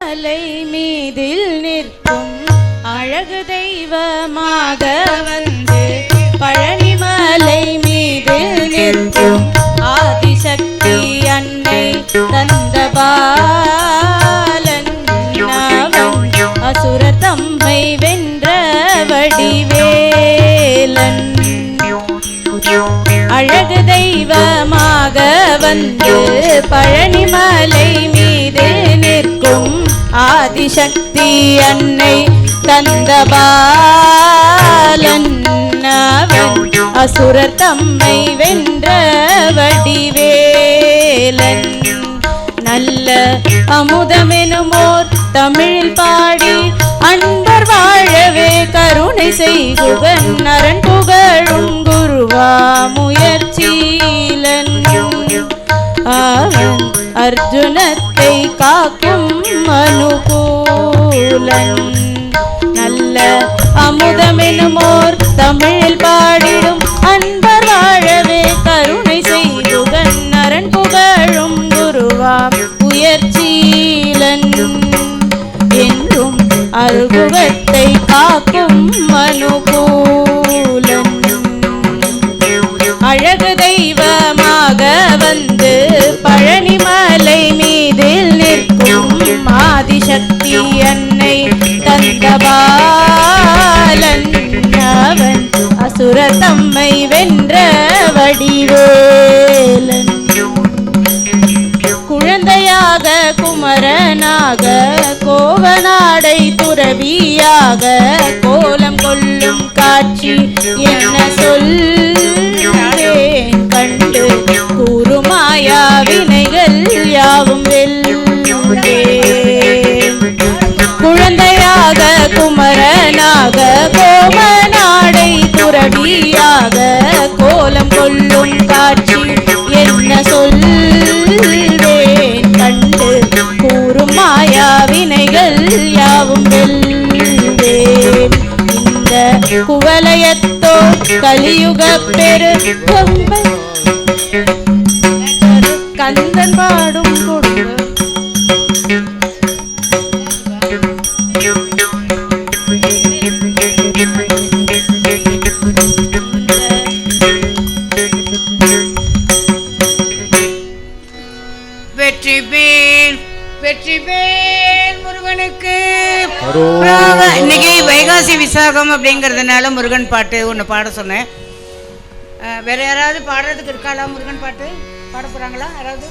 மலை மீதில் நிற்கும் அழகு தெய்வமாக வந்து பழனி மலை மீதில் நிற்கும் ஆதிசக்தி அன்னை தந்த பாலன் அவன் அசுர தம்மை வென்ற வடிவேலன் அழகு தெய்வமாக வந்து பழனி மலை மீது நிற்கும் ஆதிசக்தி அன்னை தந்த பாலன் அவன் அசுரர் தம்மை வென்ற வடிவேலன் நல்ல அமுதமெனுமோர் தமிழில் பாடி அன்பர் வாழவே கருணை செய்குவன் அரண் புகழும் குருவா முயற்சீலன் அவன் அர்ஜுனத்தை காக்கும் அனுகூலன் நல்ல அமுதமெனுமோர் தமிழில் பாடிடும் அன்பர் வாழவே கருணை செய்குவன் அரண் புகழும் குருவா முயற்சீலன் என்றும் அருகுவத்தை காக்கும் அனுகூலன் அழகு தெய்வமாக வந்து பழனி மலை மீதில் நிற்கும் ஆதிசக்தி அன்னை தந்த பாலன் அவன் அசுர தம்மை வென்ற வடிவேலன் குழந்தையாக குமரனாக கோவநாடை துறவியாக கோலம் கொள்ளும் காட்சி என்ன சொல்லேன் கண்டு கூறுமாயா வினைகள் யாவும் வெல்லுவேன் குழந்தையாக குமரனாக கோவநாடை துறவியாக கோலம் கொள்ளும் காட்சி என்ன சொல்வேன் கண்டு கூறும் மாயா வினைகள் யாவும் வெல்வேன் இந்த குவலயத்தோ கலியுக பெரு கந்தன் பாடும் கொடுங்க வெற்றிவேல் முருகனுக்கு. இன்னைக்கு வைகாசி விசாகம் அப்படிங்கிறதுனால முருகன் பாட்டு ஒன்று பாட சொன்னேன். வேற யாராவது பாடுறதுக்கு இருக்காளா? முருகன் பாட்டு பாட போறாங்களா யாராவது?